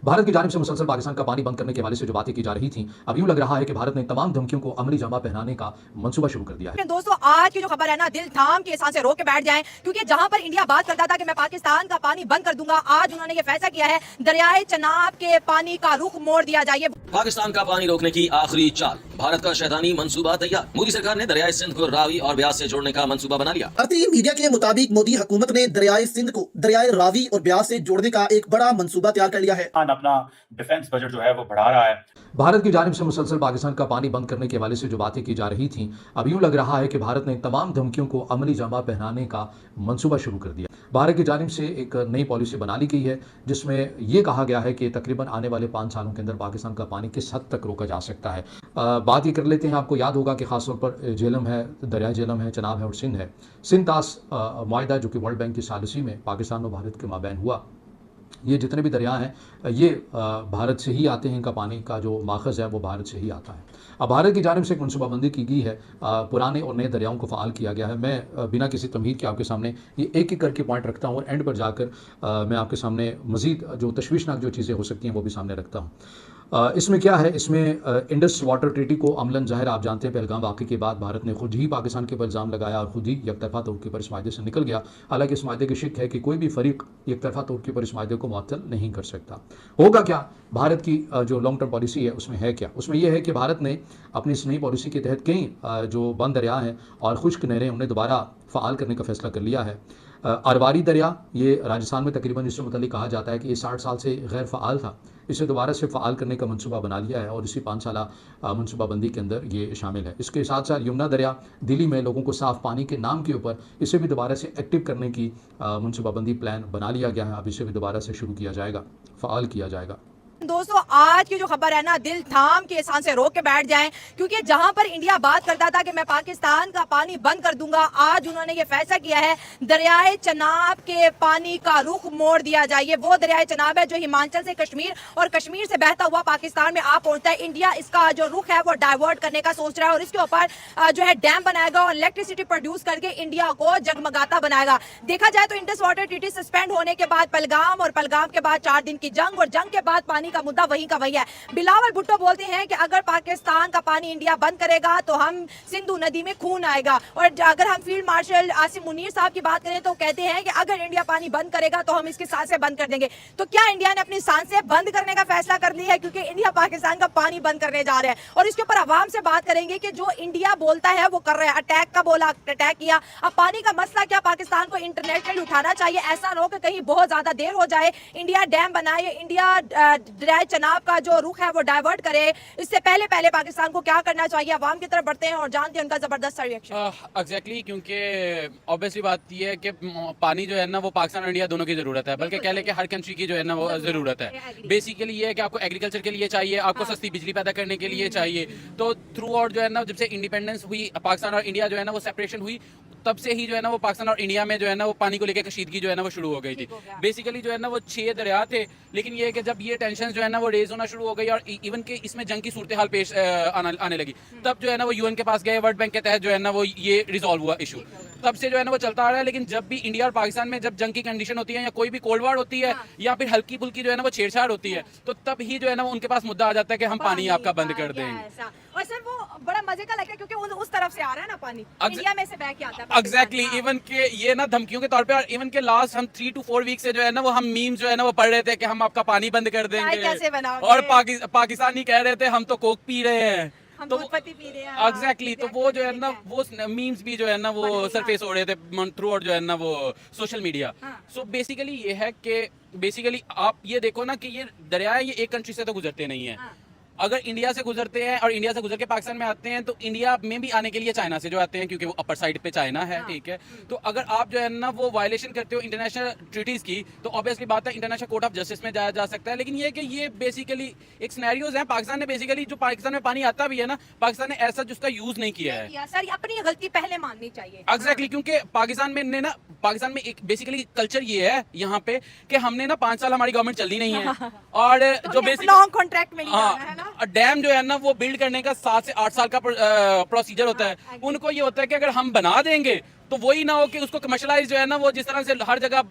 भारत की जानिब से मुसलसल पाकिस्तान का पानी बंद करने के हवाले से जो बातें की जा रही थी, अब यूं लग रहा है कि भारत ने तमाम धमकियों को अमली जामा पहनाने का मंसूबा शुरू कर दिया है। दोस्तों, आज की जो खबर है ना, दिल थाम के सांसें रोक के बैठ जाएं, क्योंकि जहां पर इंडिया बात करता था कि मैं पाकिस्तान का पानी बंद कर दूंगा, आज उन्होंने ये फैसला किया है दरियाए चनाब के पानी का रुख मोड़ दिया जाए। पाकिस्तान का पानी रोकने की आखिरी चाल, भारत का शैतानी मंसूबा तैयार। मोदी सरकार ने दरियाए सिंध को रावी और ब्यास से जोड़ने का मंसूबा बना लिया। भारतीय मीडिया के मुताबिक मोदी हुकूमत ने दरियाए सिंध को दरियाए रावी और ब्यास से जोड़ने का एक बड़ा मंसूबा तैयार कर लिया है। अपना डिफेंस बजट जो है वो बढ़ा रहा है। भारत की जानिब से मुसलसल पाकिस्तान का पानी बंद करने के हवाले से जो बातें की जा रही थी, अब यूं लग रहा है कि भारत ने तमाम धमकियों को अमली जामा पहनाने का मंसूबा शुरू कर दिया। भारत की जानिब से एक नई पॉलिसी बना ली गई है, जिसमें यह कहा गया है कि तकरीबन आने वाले 5 सालों के अंदर पाकिस्तान का पानी किस हद तक रोका जा सकता है। बात ये कर लेते हैं, आपको याद होगा कि खासतौर पर झेलम है, दरिया झेलम है, चनाब है और सिंध है। सिंध तास मुआहदा जो कि वर्ल्ड बैंक की सालिसी में पाकिस्तान और भारत के माबैन हुआ, ये जितने भी दरिया हैं ये भारत से ही आते हैं। इनका पानी का जो माखज़ है वो भारत से ही आता है। अब भारत की जानिब से एक मनसूबाबंदी की गई है, पुराने और नए दरियाओं को फ़ाल किया गया है। मैं बिना किसी तमहीद के आपके सामने ये एक एक करके पॉइंट रखता हूँ और एंड पर जाकर मैं आपके सामने मज़ीद जो तशवीशनाक जो चीज़ें हो सकती हैं वो भी सामने रखता हूँ। इसमें क्या है, इसमें इंडस वाटर ट्रीटी को अमलन ज़ाहिर आप जानते हैं पहलगाम वाक़े के बाद भारत ने खुद ही पाकिस्तान के ऊपर इल्ज़ाम लगाया और खुद ही एकतरफ़ा तौर के ऊपर इस मायदे से निकल गया। हालांकि इस मायदे की शिक है कि कोई भी फ़रीक एकतरफ़ा तौर के ऊपर इस मायदे को मुअत्तल नहीं कर सकता। होगा क्या, भारत की जो लॉन्ग टर्म पॉलिसी है उसमें है क्या? उसमें यह है कि भारत ने अपनी इस नई पॉलिसी के तहत कई जो बंद दरिया हैं और खुश्क नहरें उन्हें दोबारा फ़ाल करने का फैसला कर लिया है। अरवारी दरिया, ये राजस्थान में तकरीबन इससे मुतालिक कहा जाता है कि ये 60 साल से गैर फ़ाल था, इसे दोबारा से फ़ाल करने का मंसूबा बना लिया है और इसी 5 साला मनसूबाबंदी के अंदर ये शामिल है। इसके साथ साथ यमुना दरिया दिल्ली में लोगों को साफ़ पानी के नाम के ऊपर इसे भी दोबारा से एक्टिव करने की मनसूबाबंदी प्लान बना लिया गया है। अब इसे भी दोबारा से शुरू किया जाएगा, फ़ाल किया जाएगा। दोस्तों, आज की जो खबर है ना, दिल थाम के सांसें रोक के बैठ जाएं, क्योंकि जहां पर इंडिया बात करता था कि मैं पाकिस्तान का पानी बंद कर दूंगा, आज उन्होंने ये फैसला किया है दरियाए चनाब के पानी का रुख मोड़ दिया जाए। ये वो दरियाए चनाब है जो हिमाचल से कश्मीर और कश्मीर से बहता हुआ पाकिस्तान में आ पहुंचता है। इंडिया इसका जो रुख है वो डाइवर्ट करने का सोच रहा है और इसके ऊपर जो है डैम बनाएगा और इलेक्ट्रिसिटी प्रोड्यूस करके इंडिया को जगमगाता बनाएगा। देखा जाए तो इंडस वाटर ट्रीटी सस्पेंड होने के बाद पहलगाम और पहलगाम के बाद 4 दिन की जंग और जंग के बाद पानी का मुद्दा वहीं का वही है। बिलावल भुट्टो बोलते हैं कि अगर पाकिस्तान का पानी इंडिया बंद करेगा तो हम सिंधु नदी में खून आएगा। और अगर हम फील्ड मार्शल आसिम मुनीर साहब की बात करें तो कहते हैं कि अगर इंडिया पानी बंद करेगा तो हम इसकी सांसें बंद कर देंगे। तो क्या इंडिया ने अपनी सांसें बंद करने का फैसला कर लिया है? क्योंकि इंडिया पाकिस्तान का पानी बंद करने जा रहा है और इसके ऊपर आवाम से बात करेंगे कि जो इंडिया बोलता है वो कर रहा है। अटैक का बोला, अटैक किया। अब पानी का मसला क्या पाकिस्तान को इंटरनेशनल उठाना चाहिए? ऐसा ना हो कि कहीं बहुत ज्यादा देर हो जाए, इंडिया डैम बनाए, इंडिया दरियाए चनाब का जो रुख है वो डाइवर्ट करे। इससे पहले पाकिस्तान को क्या करना चाहिए? अवाम की तरफ बढ़ते हैं और जानते हैं उनका जबरदस्त रिएक्शन। एग्जैक्टली, क्योंकि ऑब्वियसली बात यह है कि पानी जो है ना वो पाकिस्तान और इंडिया दोनों की जरूरत है, बल्कि कह ले कि हर कंट्री की जो है ना वो जरूरत है। बेसिकली ये है कि आपको एग्रीकल्चर के लिए चाहिए, आपको सस्ती बिजली पैदा करने के लिए चाहिए। तो थ्रू आउट जो है ना, जब से इंडिपेंडेंस हुई पाकिस्तान और इंडिया जो है ना वो सेपरेशन हुई, तब से ही जो है ना वो पाकिस्तान और इंडिया में जो है ना वो पानी को लेकर कशीदगी जो है ना वो शुरू हो गई थी। बेसिकली जो है ना वो 6 दरिया थे, लेकिन ये है कि जब ये टेंशन जो है ना वो रेज होना शुरू हो गई और इवन के इसमें जंग की सूरत हाल पेश आने लगी, तब जो है ना वो यूएन के पास गए, वर्ल्ड बैंक के तहत जो है ना वो ये रिजॉल्व हुआ इशू। तब से जो है ना वो चलता आ रहा है। लेकिन जब भी इंडिया और पाकिस्तान में जब जंग की कंडीशन होती है या कोई भी कोल्ड वार होती है या फिर हल्की फुल्की जो है ना वो छेड़छाड़ होती है, तो तब ही जो है ना वो उनके पास मुद्दा आ जाता है कि हम पानी आपका बंद कर देंगे। और सर वो बड़ा मजे का लगता है क्योंकि उस तरफ से आ रहा है ना पानी, इंडिया में से बह के आता है। एग्जैक्टली, इवन के ये ना धमकियों के तौर पे, और इवन के लास्ट हम 3 to 4 वीक से जो है ना वो हम मीम्स जो है ना वो पढ़ रहे थे कि हम आपका पानी बंद कर देंगे, और पाकिस्तानी कह रहे थे हम तो कोक पी रहे हैं, हम दूध पत्ती पी रहे हैं। एग्जैक्टली, तो वो जो है ना वो मीम्स भी जो है ना वो सरफेस हो रहे थे थ्रू आउट जो है ना वो सोशल मीडिया। सो बेसिकली ये है कि बेसिकली आप ये देखो ना कि ये दरिया ये एक कंट्री से तो गुजरते नहीं है। अगर इंडिया से गुजरते हैं और इंडिया से गुजर के पाकिस्तान में आते हैं तो इंडिया में भी आने के लिए चाइना से जो आते हैं, क्योंकि वो अपर साइड पे चाइना है, ठीक है। तो अगर आप जो है ना वो वायलेशन करते हो इंटरनेशनल ट्रीटीज की, तो ऑब्वियसली बात है इंटरनेशनल कोर्ट ऑफ जस्टिस में जाया जा सकता है। लेकिन ये कि ये बेसिकली एक सिनेरियोज है। पाकिस्तान ने बेसिकली जो पाकिस्तान में पानी आता भी है ना, पाकिस्तान ने ऐसा जिसका यूज नहीं किया है। सर अपनी गलती पहले माननी चाहिए। एग्जैक्टली, क्योंकि पाकिस्तान में एक बेसिकली कल्चर ये है यहाँ पे कि हमने ना 5 साल हमारी गवर्नमेंट चलनी नहीं है और जो बेसिक लॉन्ग कॉन्ट्रैक्ट में है ना, डैम जो है ना वो बिल्ड करने का 7 से 8 साल का प्रोसीजर होता है। उनको ये होता है कि अगर हम बना देंगे तो वही ना हो कि उसको कमर्शलाइज जो है ना वो जिस तरह से हर जगह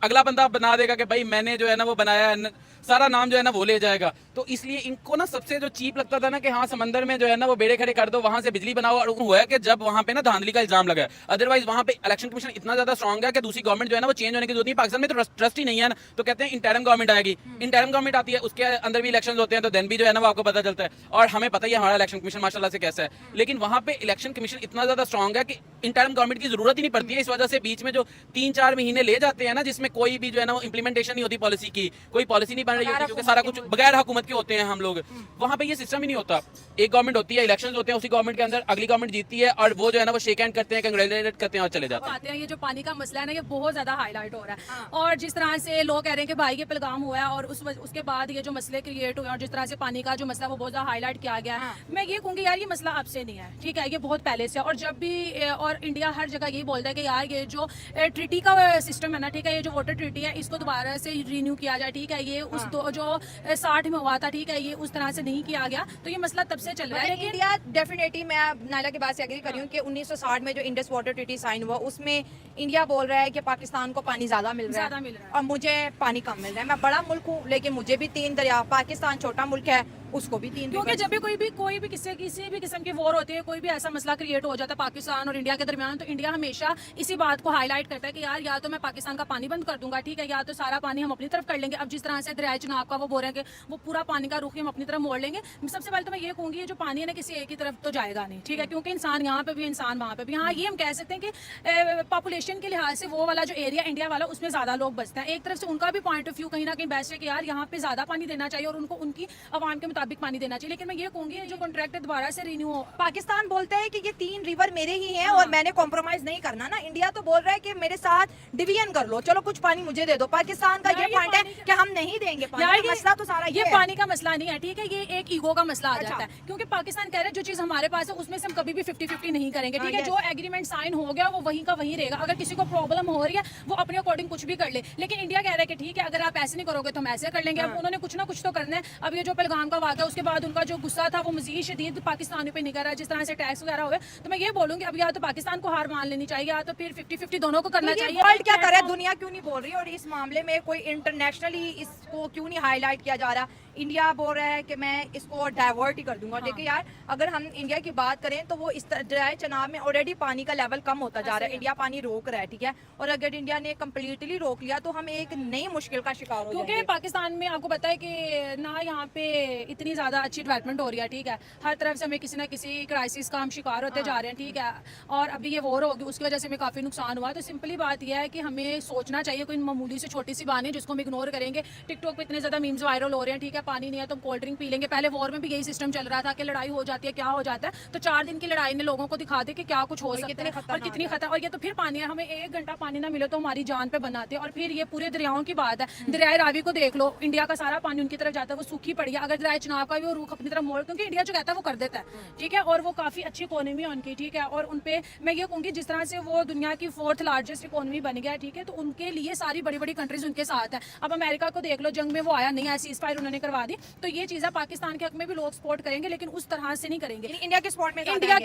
अगला बंदा बना देगा कि भाई मैंने जो है ना वो बनाया है, सारा नाम जो है ना वो ले जाएगा। तो इसलिए इनको ना सबसे जो चीप लगता था ना कि हाँ समंदर में जो है ना वो बेड़े खड़े कर दो, वहां से बिजली बनाओ, और हुआ कि जब वहां पे ना धांधली का इल्जाम लगा। अदरवाइज वहां पे इलेक्शन कमीशन इतना ज्यादा स्ट्रॉन्ग है कि दूसरी गवर्नमेंट जो है ना वो चेंज होने की जरूरत नहीं। पाकिस्तान में तो ट्रस्ट ही नहीं है ना, तो कहते हैं इंटरिम गवर्नमेंट आएगी। इंटरिम गवर्नमेंट आती है, उसके अंदर भी इलेक्शन होते हैं, तो देन भी जो है ना वो आपको पता चलता है। और हमें पता ही है हमारा इलेक्शन कमीशन माशाल्लाह से कैसा है, लेकिन वहां पे इलेक्शन कमीशन इतना ज्यादा स्ट्रॉन्ग है कि इंटरिम गवर्नमेंट की जरूरत ही नहीं पड़ती है। इस वजह से बीच में जो 3-4 महीने ले जाते हैं ना, जिसमें कोई भी जो है ना वो इंप्लीमेंटेशन नहीं होती पॉलिसी की, कोई पॉलिसी नहीं बन रही होती, क्योंकि सारा कुछ बगैर हुकूमत के होते हैं हम लोग। वहां पे ये सिस्टम ही नहीं होता। एक गवर्नमेंट होती है, इलेक्शंस होते हैं, उसी गवर्नमेंट के अंदर अगली गवर्नमेंट जीतती है, और वो जो है ना वो शेक हैंड करते हैं, कंग्रेचुलेट करते हैं और चले जाते हैं। ये जो पानी का मसला है ना, ये बहुत ज्यादा हाईलाइट हो रहा है। और जिस तरह से लोग कह रहे हैं कि भाई ये पहलगाम हुआ है, और उसके बाद ये जो मसले क्रिएट हुए, और जिस तरह से पानी का जो मसला वो बहुत ज्यादा हाईलाइट किया गया है, मैं ये कहूँगी यार ये मसला अब से नहीं है, ठीक है, ये बहुत पहले से। और जब भी और इंडिया हर जगह यही बोलता है कि यार ये जो ट्रीटी का सिस्टम है ना, ठीक है, ये जो वाटर ट्रीटी है इसको दोबारा से रिन्यू किया जाए, ठीक है, ये उस जो 60 में हुआ था, ठीक है, ये उस तरह से नहीं किया गया, तो ये मसला तब से चल रहा है। लेकिन इंडिया डेफिनेटली, मैं नायला की बात से एग्री कर रही हूँ कि 1960 में जो इंडस वाटर ट्रीटी साइन हुआ उसमें इंडिया बोल रहा है कि पाकिस्तान को पानी ज्यादा मिल रहा है और मुझे पानी कम मिल रहा है। मैं बड़ा मुल्क हूँ लेकिन मुझे भी 3 दरिया, पाकिस्तान छोटा मुल्क है उसको भी 3, क्योंकि जब भी कोई भी किसी भी किस्म की वॉर होती है, कोई भी ऐसा मसला क्रिएट हो जाता है पाकिस्तान और इंडिया के दरमियान, तो इंडिया हमेशा इसी बात को हाईलाइट करता है कि यार या तो मैं पाकिस्तान का पानी बंद कर दूंगा, ठीक है, या तो सारा पानी हम अपनी तरफ कर लेंगे। अब जिस तरह से दरिया चनाब का वो बोल रहे हैं कि वो पूरा पानी का रुख हम अपनी तरफ मोड़ लेंगे। सबसे पहले तो मैं ये कहूँगी जो पानी है ना किसी एक ही तरफ तो जाएगा नहीं, ठीक है, क्योंकि इंसान यहाँ पे भी इंसान वहाँ पे भी। हाँ, ये हम कह सकते हैं कि पॉपुलेशन के लिहाज से वो वाला जो एरिया इंडिया वाला उसमें ज्यादा लोग बसते हैं। एक तरफ से उनका भी पॉइंट ऑफ व्यू कहीं ना कहीं बेस्ट है कि यार यहाँ पे ज्यादा पानी देना चाहिए और उनको उनकी आवाम के मुताबिक पानी देना चाहिए। लेकिन मैं ये कहूंगी जो कॉन्ट्रैक्ट दोबारा से रिन्यू हो, पाकिस्तान बोलता है कि ये 3 रिवर मेरे ही हैं और मैंने कॉम्प्रोमाइज नहीं करना ना। इंडिया तो बोल रहा है कि मेरे साथ डिवीजन कर लो, चलो कुछ पानी मुझे दे दो। पाकिस्तान का ये पॉइंट है कि हम नहीं देंगे पानी। मसला तो सारा ये पानी का मसला नहीं है, ठीक है, ये एक ईगो का मसला आ जाता है, क्योंकि पाकिस्तान कह रहा है जो चीज हमारे पास है उसमें से हम कभी भी 50-50 नहीं करेंगे, ठीक है। जो एग्रीमेंट साइन हो गया वो वहीं का वहीं रहेगा। अगर किसी को प्रॉब्लम हो रही है वो अपने अकॉर्डिंग कुछ भी कर ले, लेकिन इंडिया कह रहा है कि ठीक है अगर आप ऐसे नहीं करोगे तो हम ऐसे कर लेंगे। अब उन्होंने कुछ ना कुछ तो करना है। अब ये जो पहलगाम का वाक़या उसके बाद उनका जो गुस्सा था वो मजीद शदीद पाकिस्तानियों पे निकल रहा है, जिस तरह से टैक्स वगैरह हुए। तो मैं ये बोलूंगी अब या तो पाकिस्तान को हार मान लेनी चाहिए या तो फिर 50-50 दोनों को करना चाहिए। वर्ल्ड क्या करे, दुनिया क्यों नहीं बोल रही और इस मामले में कोई इंटरनेशनली इसको क्यों नहीं हाईलाइट किया जा रहा? इंडिया बोल रहा है कि मैं इसको डाइवर्ट ही कर दूंगा। देखिए यार, अगर हम इंडिया की बात करें तो वो इस दरिया चनाब में ऑलरेडी पानी का लेवल कम होता जा रहा है, इंडिया पानी रोक रहा है, ठीक है। और अगर इंडिया ने कम्प्लीटली रोक लिया तो हम एक नई मुश्किल का शिकार हो क्योंकि पाकिस्तान में आपको पता है कि ना यहाँ पे इतनी ज्यादा अच्छी डेवलपमेंट हो रही है, ठीक है, हर तरफ से हमें किसी ना किसी क्राइसिस का हम शिकार होते जा रहे हैं, ठीक है। और अभी ये वॉर होगी उसकी वजह से हमें काफी नुकसान हुआ। तो सिंपली बात यह है कि हमें सोचना चाहिए, कोई मामूली से छोटी सी बात नहीं जिसको हम इग्नोर करेंगे। टिकटॉक पे इतने ज्यादा मीम्स वायरल हो रहे हैं, ठीक है, पानी नहीं है तो कोल्ड ड्रिंक पी लेंगे। पहले वॉर में भी यही सिस्टम चल रहा था कि लड़ाई हो जाती है, क्या हो जाता है, तो 4 दिन की लड़ाई ने लोगों को दिखा दी कि क्या कुछ हो सकता है और कितनी खतरा। और ये तो फिर पानी है, हमें 1 घंटा पानी ना मिले तो हमारी जान पे बनाते हैं। और फिर ये पूरे दरियाओं की बात है, दरिया रावी को देख लो, इंडिया का सारा पानी उनकी तरफ जाता है, वो सूखी पड़ी है। अगर दरिया चनाब का भी वो रुख अपनी तरफ मोड़, क्योंकि इंडिया जो कहता है वो कर देता है, ठीक है, और वो काफी अच्छी इकोनॉमी है उनकी, ठीक है। और उनपे मैं ये कहूँगी जिस तरह से वो दुनिया की 4th लार्जेस्ट इकोनॉमी बन गया है, ठीक है, तो उनके लिए सारी बड़ी बड़ी कंट्रीज उनके साथ है। अब अमेरिका को देख लो, जंग में वो आया नहीं है, सीज फायर उन्होंने करवा दी। तो ये चीज़ है, पाकिस्तान के हक में भी लोग सपोर्ट करेंगे लेकिन उस तरह से नहीं करेंगे। इंडिया के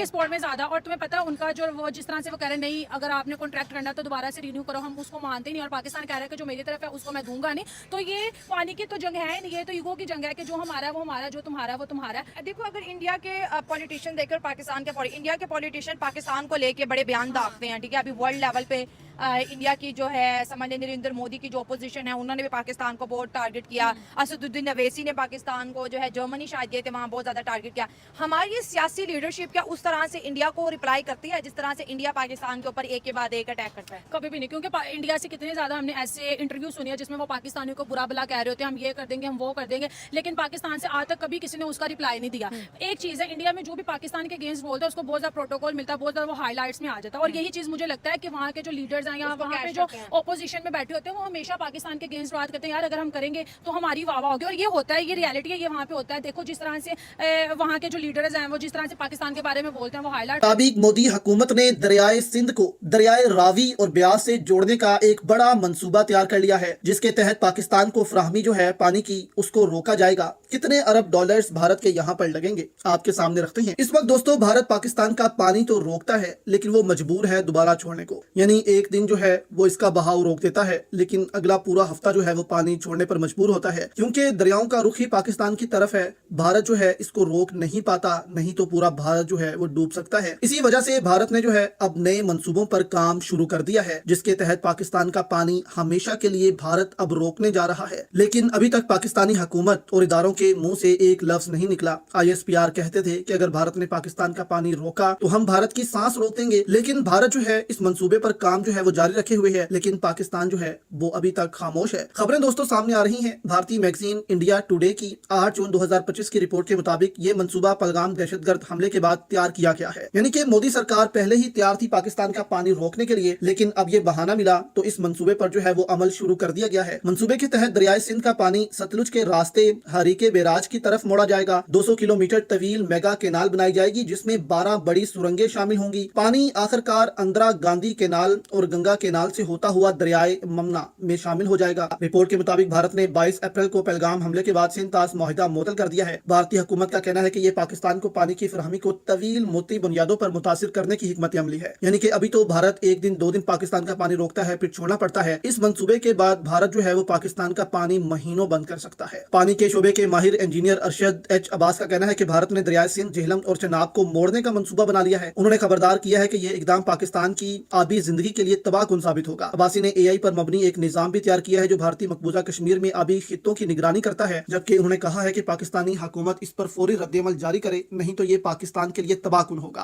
सपोर्ट में ज्यादा। और तुम्हें पता है उनका जो वो जिस तरह से वो कह रहे नहीं, अगर आपने कॉन्ट्रैक्ट करना तो दोबारा से रिन्यू करो, हम उसको मानते नहीं। और पाकिस्तान कह रहा है कि जो मेरी तरफ है उसको मैं दूंगा नहीं। तो ये पानी की तो जंग है नहीं, ये तो ईगो की जंग है कि जो हमारा है वो हमारा, जो तुम्हारा है वो तुम्हारा है। देखो, अगर इंडिया के पॉलिटिशियन देखकर पाकिस्तान के इंडिया के पॉलिटिशियन पाकिस्तान को लेके बड़े बयान दागते हैं, ठीक है। अभी वर्ल्ड लेवल पे इंडिया की जो है समझ लें नरेंद्र मोदी की जो अपोजिशन है उन्होंने भी पाकिस्तान को बहुत टारगेट किया। असदुद्दीन अवैसी ने पाकिस्तान को जो है जर्मनी शायद गए थे, वहाँ बहुत ज़्यादा टारगेट किया। हमारी सियासी लीडरशिप क्या उस तरह से इंडिया को रिप्लाई करती है जिस तरह से इंडिया पाकिस्तान के ऊपर एक के बाद एक अटैक करता है? कभी भी नहीं, क्योंकि इंडिया से कितने ज़्यादा हमने ऐसे इंटरव्यू सुने हैं जिसमें वो पाकिस्तानियों को बुरा भला कह रहे होते हैं, हम ये कर देंगे, हम वो कर देंगे, लेकिन पाकिस्तान से आज तक कभी किसी ने उसका रिप्लाई नहीं दिया। एक चीज़ है, इंडिया में जो भी पाकिस्तान के अगेंस्ट बोलता है उसको बहुत ज़्यादा प्रोटोकॉल मिलता है, बहुत ज़्यादा वो हाईलाइट्स में आ जाता है। और यही चीज़ मुझे लगता है कि वहाँ के जो लीडर्स हैं या वहाँ पे जो ऑपोजिशन में बैठे होते हैं वो हमेशा पाकिस्तान के अगेंस्ट बात करते हैं, यार अगर हम करेंगे तो हमारी वाह होगी। और ये होता है, ये रियलिटी है, ये वहाँ पे होता है। देखो जिस तरह से वहाँ के जो लीडर्स हैं वो जिस तरह से पाकिस्तान के बारे में बोलते हैं वो हाईलाइट। साबिक मोदी हुकूमत ने दरियाए सिंध को दरियाए रावी और ब्यास से जोड़ने का एक बड़ा मंसूबा तैयार कर लिया है, जिसके तहत पाकिस्तान को फराहमी जो है पानी की उसको रोका जाएगा। कितने अरब डॉलर्स भारत के यहाँ पर लगेंगे आपके सामने रखते हैं। इस वक्त दोस्तों भारत पाकिस्तान का पानी तो रोकता है लेकिन वो मजबूर है दोबारा छोड़ने को, यानी एक दिन जो है वो इसका बहाव रोक देता है, लेकिन अगला पूरा हफ्ता जो है वो पानी छोड़ने पर मजबूर होता है, क्योंकि दरियाओं का रुख ही पाकिस्तान की तरफ है। भारत जो है इसको रोक नहीं पाता, नहीं तो पूरा भारत जो है वो डूब सकता है। इसी वजह से भारत ने जो है अब नए मंसूबों पर काम शुरू कर दिया है, जिसके तहत पाकिस्तान का पानी हमेशा के लिए भारत अब रोकने जा रहा है। लेकिन अभी तक पाकिस्तानी हुकूमत और इदारों के मुंह से एक लफ्ज नहीं निकला। ISPR कहते थे कि अगर भारत ने पाकिस्तान का पानी रोका तो हम भारत की सांस रोक देंगे, लेकिन भारत जो है इस मंसूबे पर काम जो है वो जारी रखे हुए है, लेकिन पाकिस्तान जो है वो अभी तक खामोश है। खबरें दोस्तों सामने आ रही हैं। भारतीय मैगजीन इंडिया टुडे की 8 जून 2025 की रिपोर्ट के मुताबिक ये मंसूबा पहलगाम दहशतगर्द हमले के बाद तैयार किया गया है। यानी कि मोदी सरकार पहले ही तैयार थी पाकिस्तान का पानी रोकने के लिए, लेकिन अब ये बहाना मिला तो इस मंसूबे पर जो है वो अमल शुरू कर दिया गया है। मंसूबे के तहत दरियाए सिंध का पानी सतलुज के रास्ते हरीके बैराज की तरफ मोड़ा जाएगा। 200 किलोमीटर तवील मेगा केनाल बनाई जाएगी, जिसमें 12 बड़ी सुरंगें शामिल होंगी। पानी आखिरकार इंदिरा गांधी केनाल और गंगा केनाल से होता हुआ दरियाए ममना में शामिल हो जाएगा। रिपोर्ट के मुताबिक भारत ने 22 अप्रैल को पहलगाम हमले के बाद सिंध तास मुआहिदा मुअत्तल कर दिया है। भारतीय हुकूमत का कहना है कि ये पाकिस्तान को पानी की फराहमी को तवील मुद्दती बुनियादों पर मुतासिर करने की हिकमत अमली है। यानी कि अभी तो भारत एक दिन 2 दिन पाकिस्तान का पानी रोकता है, फिर छोड़ना पड़ता है। इस मंसूबे के बाद भारत जो है वो पाकिस्तान का पानी महीनों बंद कर सकता है। पानी के शोबे के माहिर इंजीनियर अरशद H अब्बास का कहना है कि भारत ने दरियाए सिंध, झेलम और चनाब को मोड़ने का मंसूबा बना लिया है। उन्होंने खबरदार किया है कि ये इकदाम पाकिस्तान की आबी जिंदगी के लिए तबाहकुन साबित होगा। अब्बासी ने AI पर मबनी एक निजाम भी तैयार किया है जो भारतीय मकबूजा कश्मीर में आबी खित्तों की निगरानी करता है, जबकि उन्होंने कहा है कि पाकिस्तानी हुकूमत इस पर फौरी रद्देअमल जारी करे, नहीं तो ये पाकिस्तान के लिए तबाहकुन होगा।